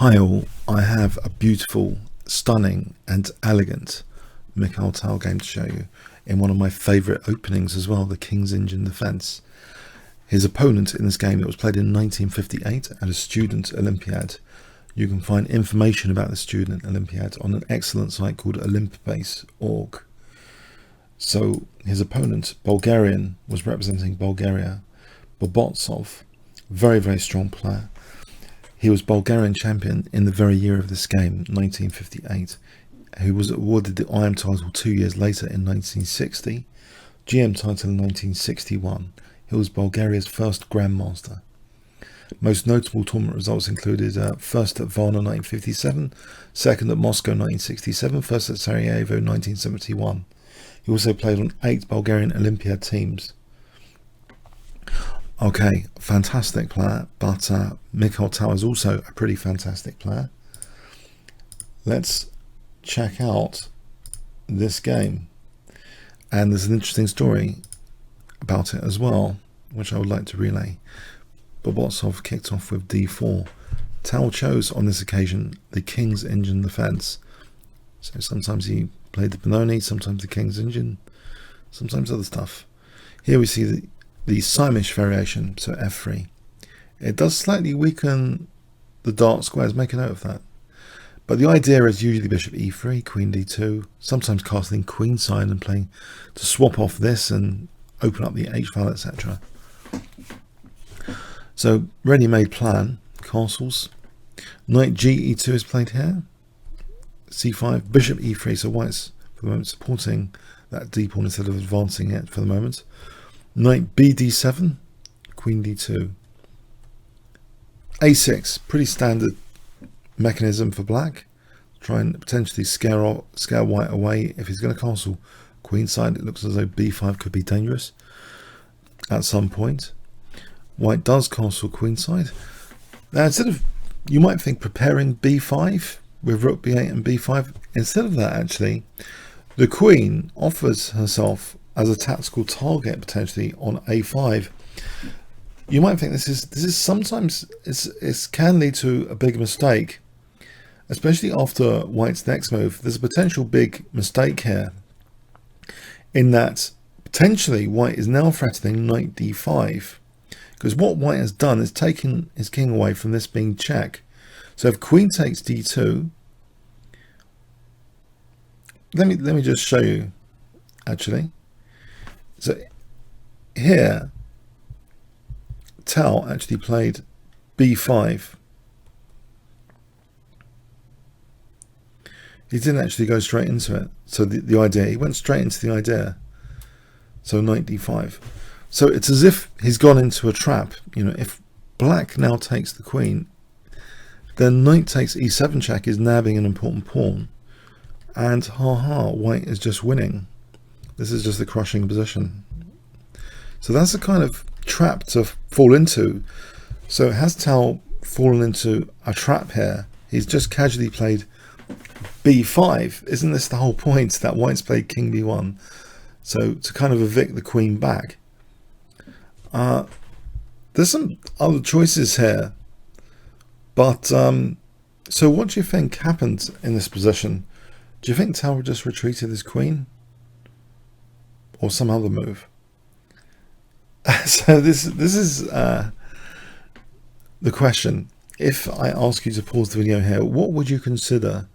Hi all, I have a beautiful, stunning and elegant Mikhail Tal game to show you in one of my favourite openings as well, the Kings Indian Defence. His opponent in this game, it was played in 1958 at a student Olympiad. You can find information about the student Olympiad on an excellent site called olympbase.org. So his opponent, Bulgarian, was representing Bulgaria, Bobotsov, very, very strong player. He was Bulgarian champion in the very year of this game, 1958. He was awarded the IM title 2 years later in 1960, GM title in 1961. He was Bulgaria's first Grandmaster. Most notable tournament results included first at Varna 1957, second at Moscow 1967, first at Sarajevo 1971. He also played on 8 Bulgarian Olympiad teams. Okay, fantastic player, but Mikhail Tal is also a pretty fantastic player. Let's check out this game. And there's an interesting story about it as well, which I would like to relay. Bobotsov kicked off with d4. Tal chose on this occasion the Kings Indian Defence. So sometimes he played the Benoni, sometimes the Kings Indian, sometimes other stuff. Here we see the Saemish variation, so f3. It does slightly weaken the dark squares, make a note of that. But the idea is usually bishop e3, queen d2, sometimes castling queenside and playing to swap off this and open up the h-file, etc. So ready-made plan, castles. Knight ge2 is played here. c5, bishop e3, so white's for the moment supporting that d pawn instead of advancing it for the moment. Knight bd7, queen d2. a6, pretty standard mechanism for black. Try and potentially scare white away if he's going to castle queenside. It looks as though b5 could be dangerous at some point. White does castle queenside. Now instead of, you might think preparing b5 with rook b8 and b5, instead of that actually, the queen offers herself as a tactical target potentially on a5. You might think this is sometimes it can lead to a big mistake, especially after white's next move. There's a potential big mistake here in that potentially white is now threatening knight d5, because what white has done is taken his king away from this being check. So if queen takes d2, let me just show you actually. So here, Tal actually played b5. He didn't actually go straight into it. So the idea, he went straight into the idea. So knight d5. So it's as if he's gone into a trap. You know, if black now takes the queen, then knight takes e7 check is nabbing an important pawn. And white is just winning. This is just a crushing position. So that's a kind of trap to fall into. So has Tal fallen into a trap here? He's just casually played b5. Isn't this the whole point, that white's played king b1? So to kind of evict the queen back. There's some other choices here. But so what do you think happened in this position? Do you think Tal just retreated his queen? Or some other move? So this is the question. If I ask you to pause the video here, what would you consider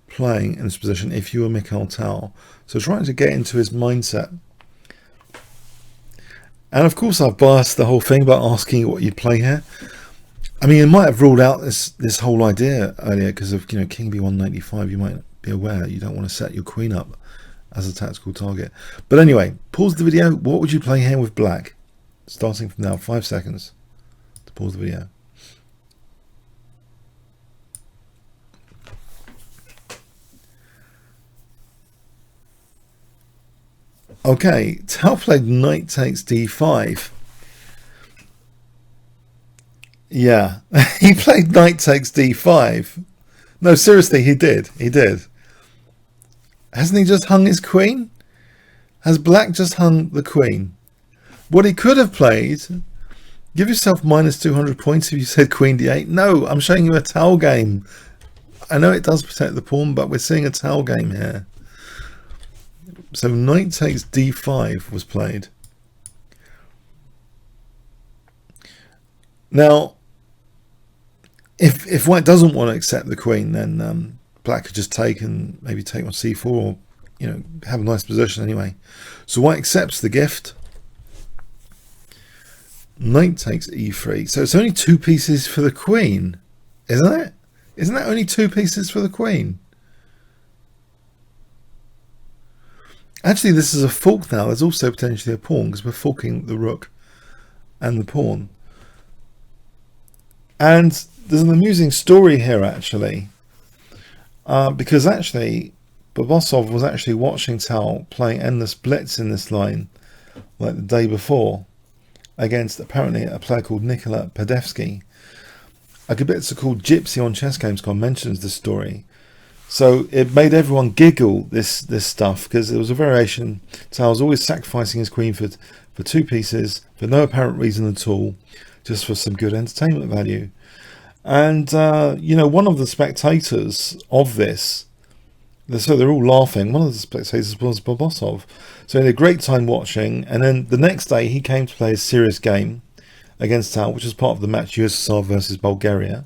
playing in this position if you were Mikhail Tal? So trying to get into his mindset. And of course I've biased the whole thing by asking what you'd play here. I mean, you might have ruled out this whole idea earlier because of, you know, king b1 knight d5. You might be aware you don't want to set your queen up as a tactical target. But anyway, pause the video. What would you play here with black? Starting from now, 5 seconds to pause the video. Okay, Tal played knight takes d5. Yeah, he played knight takes d5. No, seriously, he did. He did. Hasn't he just hung his queen? Has black just hung the queen? What he could have played Give yourself minus 200 points if you said queen d8. No, I'm showing you a Tal game. I know it does protect the pawn, but we're seeing a Tal game here. So knight takes d5 was played. Now, if white doesn't want to accept the queen, then black could just take and maybe take on c4, or have a nice position anyway. So white accepts the gift. Knight takes e3. So it's only 2 pieces for the queen, isn't it? Isn't that only 2 pieces for the queen? Actually, this is a fork now. There's also potentially a pawn, because we're forking the rook and the pawn. And there's an amusing story here, actually, because actually Bobotsov was actually watching Tal playing endless blitz in this line like the day before against apparently a player called Nikolai Padevsky. A Kibitzer called Gypsy on ChessGames.com mentions this story. So it made everyone giggle, this stuff, because it was a variation. Tal was always sacrificing his queen for 2 pieces for no apparent reason at all, just for some good entertainment value. And one of the spectators of this, so they're all laughing, one of the spectators was Bobotsov. So he had a great time watching, and then the next day he came to play a serious game against Tal, which was part of the match USSR versus Bulgaria.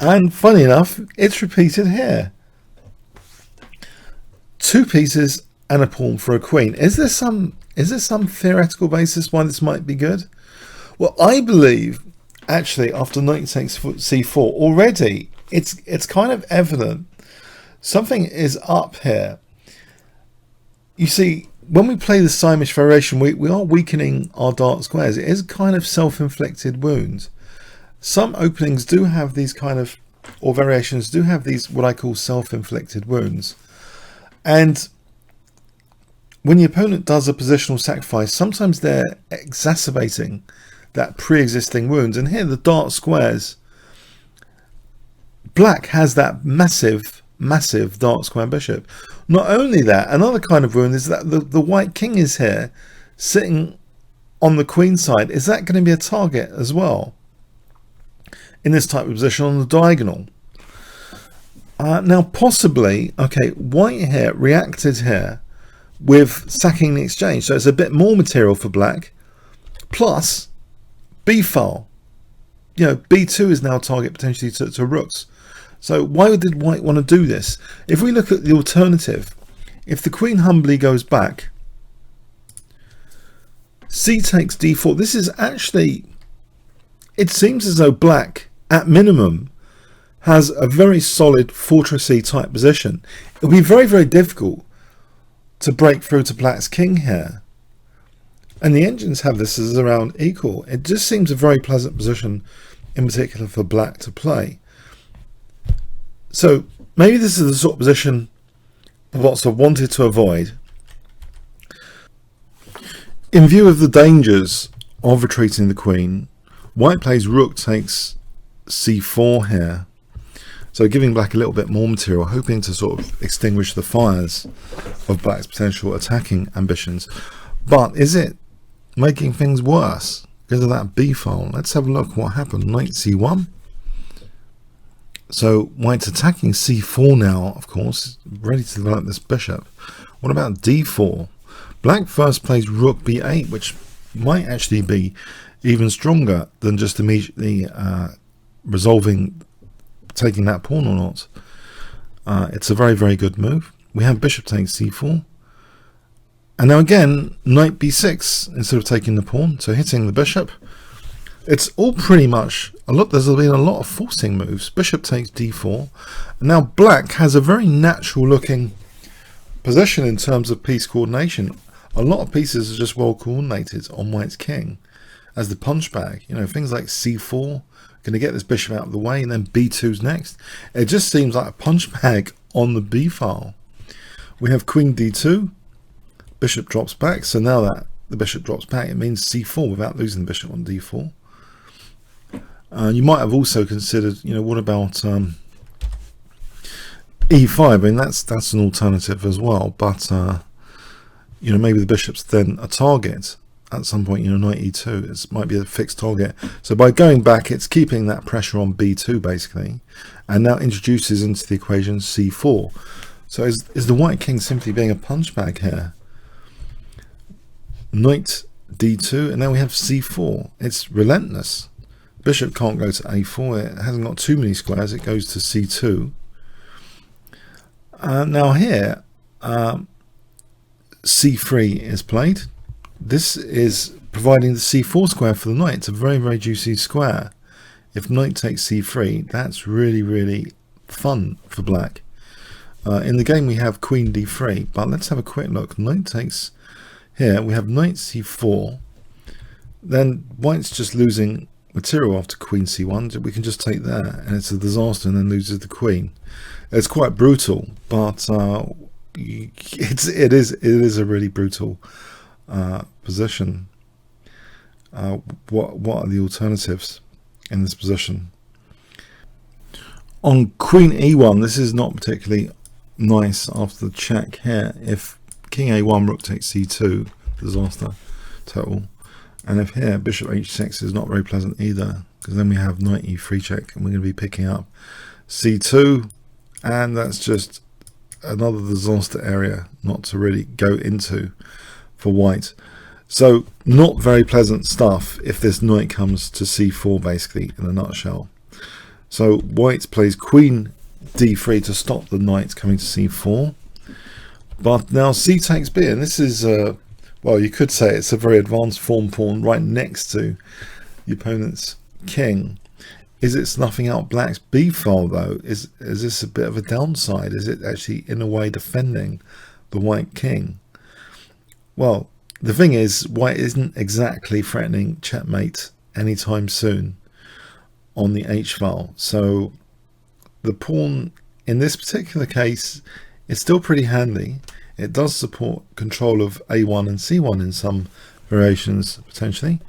And funny enough, it's repeated here. 2 pieces and a pawn for a queen. Is there some theoretical basis why this might be good? Well, I believe actually after knight takes c4 already it's kind of evident something is up here. You see, when we play the Saemish variation, we are weakening our dark squares. It is kind of self-inflicted wounds. Some openings do have these kind of, or variations do have these what I call self-inflicted wounds. And when the opponent does a positional sacrifice, sometimes they're exacerbating that pre-existing wounds. And here the dark squares, black has that massive dark square bishop. Not only that, another kind of wound is that the white king is here sitting on the queen side. Is that going to be a target as well in this type of position on the diagonal? Now possibly, okay, white here reacted here with sacking the exchange, so it's a bit more material for black, plus b file. B2 is now a target potentially to rooks. So why did white want to do this? If we look at the alternative, if the queen humbly goes back, c takes d4, this is actually, it seems as though black at minimum has a very solid fortressy type position. It'll be very, very difficult to break through to black's king here. And the engines have this as around equal. It just seems a very pleasant position, in particular for black to play. So maybe this is the sort of position Bobotsov wanted to avoid. In view of the dangers of retreating the queen, white plays rook takes c4 here. So giving black a little bit more material, hoping to sort of extinguish the fires of black's potential attacking ambitions. But is it making things worse because of that b file? Let's have a look what happened. Knight c1. So white's attacking c4 now, of course, ready to develop this bishop. What about d4? Black first plays rook b8, which might actually be even stronger than just immediately resolving taking that pawn or not. It's a very, very good move. We have bishop takes c4. And now again, knight b6 instead of taking the pawn, so hitting the bishop. It's all pretty much, there's been a lot of forcing moves. Bishop takes d4. And now black has a very natural looking position in terms of piece coordination. A lot of pieces are just well coordinated on white's king as the punch bag. Things like c4, going to get this bishop out of the way, and then b2's next. It just seems like a punch bag on the b file. We have queen d2. Bishop drops back, so now that the bishop drops back, it means c4 without losing the bishop on d4. You might have also considered, what about e5? I mean, that's an alternative as well, but maybe the bishop's then a target at some point, knight e2. It might be a fixed target. So by going back, it's keeping that pressure on b2 basically, and now introduces into the equation c4. So is the white king simply being a punch bag here? Knight d2, and now we have c4. It's relentless. Bishop can't go to a4. It hasn't got too many squares. It goes to c2. Now here, c3 is played. This is providing the c4 square for the knight. It's a very, very juicy square. If knight takes c3, that's really, really fun for black. In the game we have queen d3, but let's have a quick look. Knight takes here. We have knight c4. Then white's just losing material after queen c1. We can just take there, and it's a disaster, and then loses the queen. It's quite brutal, but it is a really brutal position. What are the alternatives in this position? On queen e1, this is not particularly nice after the check here. If king a1, rook takes c2, disaster total. And if here bishop h6 is not very pleasant either, because then we have knight e3 check, and we're going to be picking up c2, and that's just another disaster area not to really go into for white. So not very pleasant stuff if this knight comes to c4 basically, in a nutshell. So white plays queen d3 to stop the knight coming to c4, but now c takes b, and this is well, you could say it's a very advanced form pawn right next to the opponent's king. Is it snuffing out black's b file though? Is this a bit of a downside? Is it actually in a way defending the white king? Well, the thing is, white isn't exactly threatening checkmate anytime soon on the h file. So the pawn in this particular case is still pretty handy. It does support control of a1 and c1 in some variations potentially.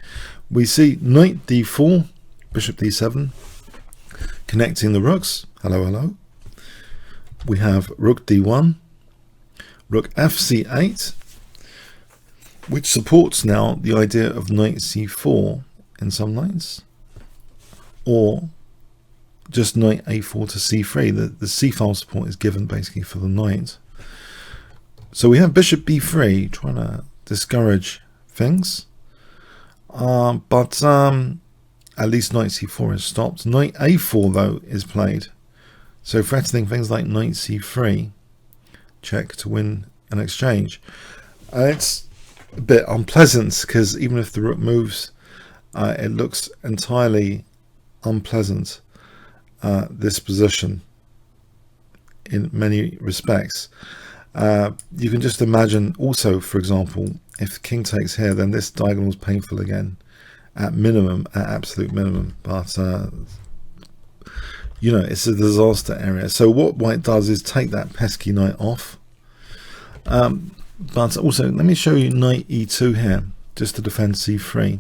We see knight d4, bishop d7, connecting the rooks. Hello, hello. We have rook d1, rook fc8, which supports now the idea of knight c4 in some lines, or just knight a4 to c3. The c file support is given basically for the knight. So we have bishop b3 trying to discourage things, but at least knight c4 is stopped. Knight a4 though is played, so threatening things like knight c3 check to win an exchange. It's a bit unpleasant because even if the rook moves, it looks entirely unpleasant, this position in many respects. You can just imagine also, for example, if king takes here, then this diagonal is painful again at minimum, at absolute minimum, but it's a disaster area. So what white does is take that pesky knight off, but also let me show you knight e2 here just to defend c3,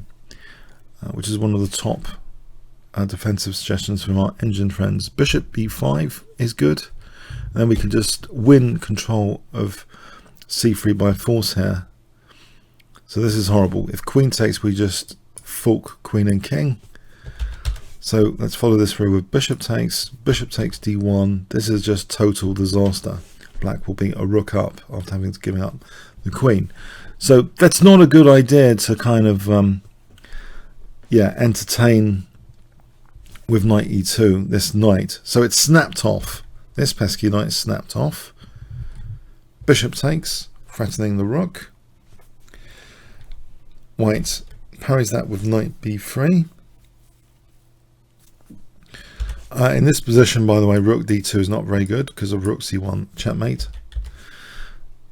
which is one of the top defensive suggestions from our engine friends. Bishop b5 is good. And then we can just win control of c3 by force here. So this is horrible. If queen takes, we just fork queen and king. So let's follow this through with bishop takes d1. This is just total disaster. Black will be a rook up after having to give up the queen. So that's not a good idea to kind of entertain with knight e2, this knight. So it's snapped off. This pesky knight is snapped off. Bishop takes, threatening the rook. White parries that with knight b3. In this position, by the way, rook d2 is not very good because of rook c1 checkmate.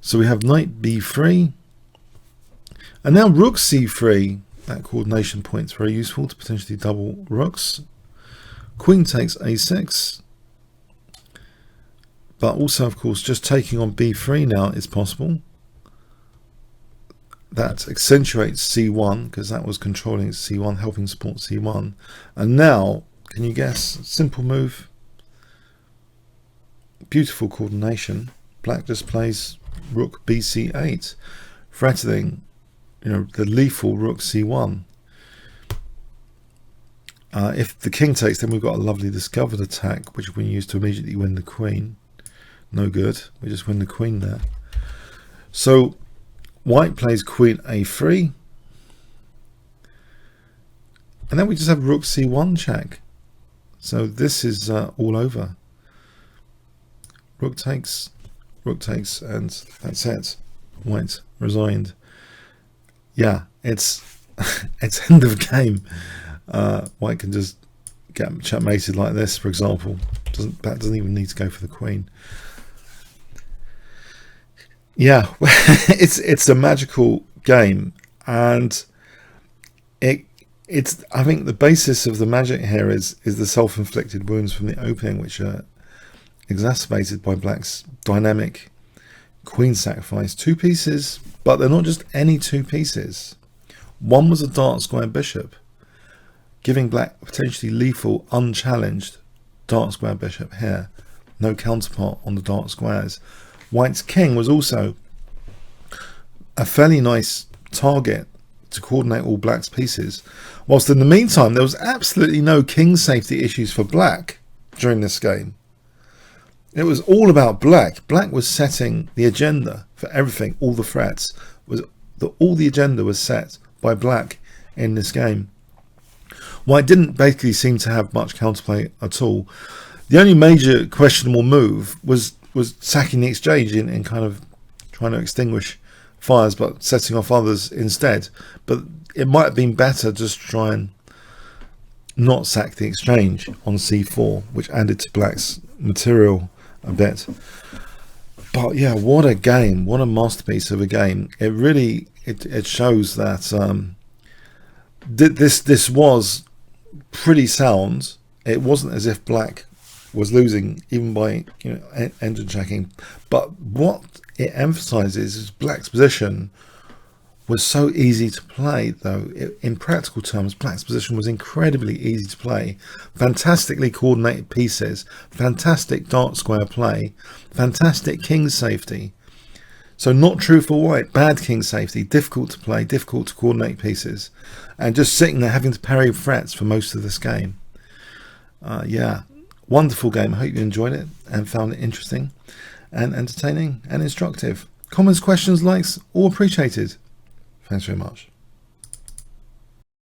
So we have knight b3. And now rook c3. That coordination point is very useful to potentially double rooks. Queen takes a6. But also, of course, just taking on b3 now is possible. That accentuates c1 because that was controlling c1, helping support c1. And now, can you guess? Simple move. Beautiful coordination. Black just plays rook bc8, threatening the lethal rook c1. If the king takes, then we've got a lovely discovered attack, which we use to immediately win the queen. No good. We just win the queen there. So white plays queen a3. And then we just have rook c1 check. So this is all over. Rook takes, and that's it. White resigned. Yeah, it's it's end of game. White can just get checkmated like this, for example. Black doesn't even need to go for the queen. Yeah, it's a magical game, and it's I think the basis of the magic here is the self-inflicted wounds from the opening, which are exacerbated by black's dynamic queen sacrifice. 2 pieces, but they're not just any 2 pieces. One was a dark square bishop, giving black potentially lethal, unchallenged dark square bishop here. No counterpart on the dark squares. White's king was also a fairly nice target to coordinate all black's pieces, whilst in the meantime there was absolutely no king safety issues for black during this game. It was all about black. Black was setting the agenda for everything. All the threats all the agenda was set by black in this game. White didn't basically seem to have much counterplay at all. The only major questionable move was sacking the exchange in kind of trying to extinguish fires, but setting off others instead. But it might have been better just to try and not sack the exchange on c4, which added to black's material a bit. But yeah, what a game, what a masterpiece of a game. It really it shows that this was pretty sound. It wasn't as if black was losing even by engine checking, but what it emphasizes is black's position was so easy to play, though. In practical terms, black's position was incredibly easy to play. Fantastically coordinated pieces, fantastic dark square play, fantastic king safety. So not true for white. Bad king safety, difficult to play, difficult to coordinate pieces, and just sitting there having to parry threats for most of this game. Yeah, wonderful game. I hope you enjoyed it and found it interesting and entertaining and instructive. Comments, questions, likes, all appreciated. Thanks very much.